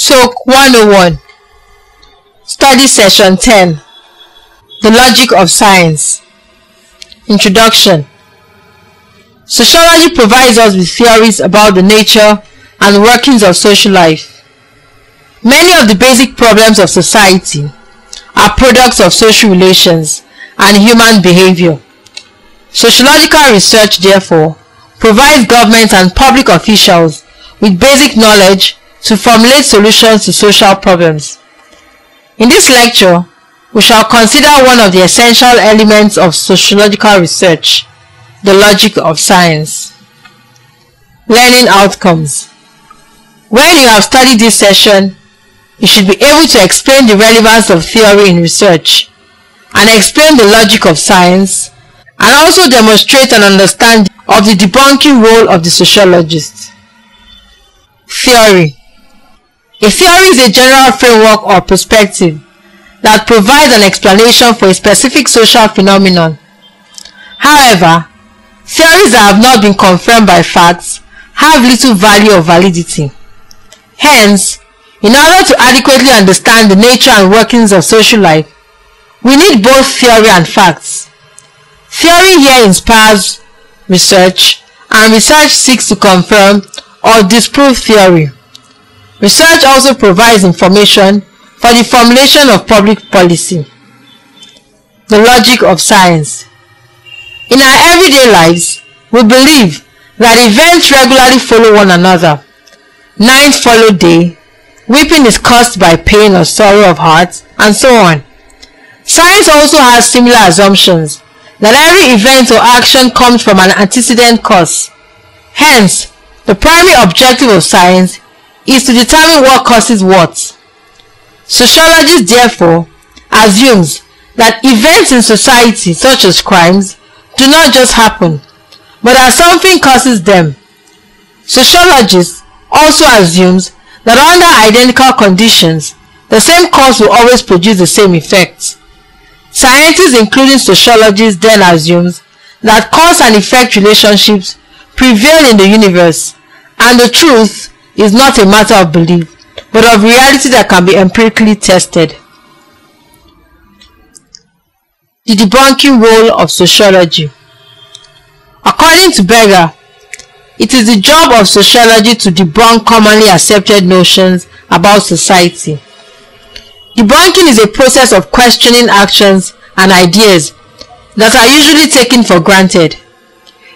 SOC 101 Study Session 10 The Logic of Science. Introduction. Sociology provides us with theories about the nature and workings of social life. Many of the basic problems of society are products of social relations and human behavior. Sociological research, therefore, provides governments and public officials with basic knowledge to formulate solutions to social problems. In this lecture, we shall consider one of the essential elements of sociological research, the logic of science. Learning outcomes. When you have studied this session, you should be able to explain the relevance of theory in research and explain the logic of science, and also demonstrate an understanding of the debunking role of the sociologist. Theory. A theory is a general framework or perspective that provides an explanation for a specific social phenomenon. However, theories that have not been confirmed by facts have little value or validity. Hence, in order to adequately understand the nature and workings of social life, we need both theory and facts. Theory here inspires research, and research seeks to confirm or disprove theory. Research also provides information for the formulation of public policy. The logic of science. In our everyday lives, we believe that events regularly follow one another. Night follow day, weeping is caused by pain or sorrow of heart, and so on. Science also has similar assumptions that every event or action comes from an antecedent cause. Hence, the primary objective of science is to determine what causes what. Sociology, therefore, assumes that events in society, such as crimes, do not just happen, but that something causes them. Sociologists also assumes that under identical conditions, the same cause will always produce the same effect. Scientists, including sociologists, then assumes that cause and effect relationships prevail in the universe, and the truth is not a matter of belief, but of reality that can be empirically tested. The debunking role of sociology. According to Berger, it is the job of sociology to debunk commonly accepted notions about society. Debunking is a process of questioning actions and ideas that are usually taken for granted.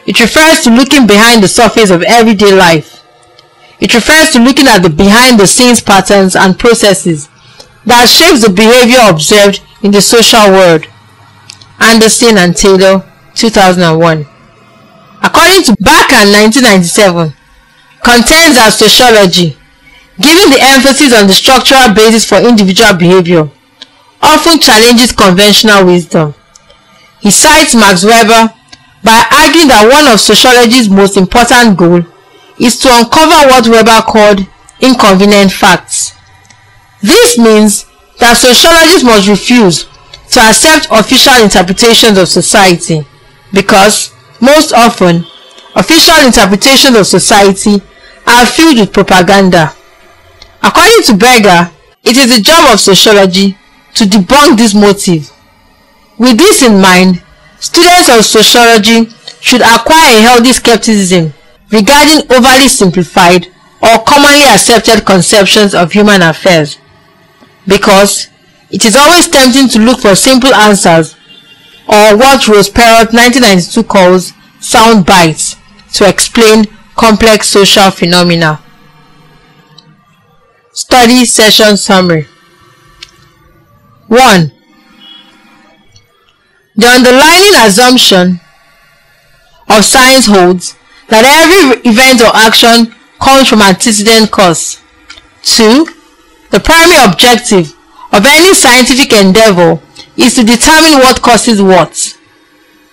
It refers to looking behind the surface of everyday life. It refers to looking at the behind-the-scenes patterns and processes that shape the behavior observed in the social world. Anderson and Taylor, 2001. According to Barker, 1997, contends that sociology, giving the emphasis on the structural basis for individual behavior, often challenges conventional wisdom. He cites Max Weber by arguing that one of sociology's most important goals is to uncover what Weber called inconvenient facts. This means that sociologists must refuse to accept official interpretations of society because, most often, official interpretations of society are filled with propaganda. According to Berger, it is the job of sociology to debunk this motive. With this in mind, students of sociology should acquire a healthy skepticism regarding overly simplified or commonly accepted conceptions of human affairs, because it is always tempting to look for simple answers, or what Rose Perot 1992 calls sound bites, to explain complex social phenomena. Study session summary. 1. The underlying assumption of science holds that every event or action comes from antecedent cause. 2. The primary objective of any scientific endeavor is to determine what causes what.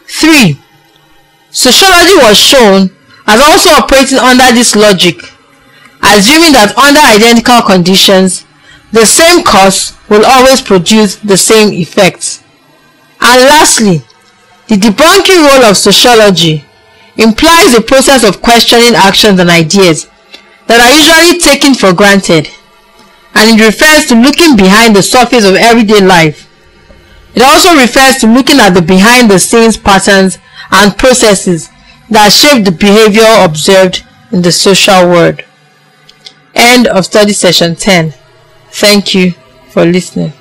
3. Sociology was shown as also operating under this logic, assuming that under identical conditions, the same cause will always produce the same effects. And lastly, the debunking role of sociology implies a process of questioning actions and ideas that are usually taken for granted, and it refers to looking behind the surface of everyday life. It also refers to looking at the behind-the-scenes patterns and processes that shape the behavior observed in the social world. End of study session 10. Thank you for listening.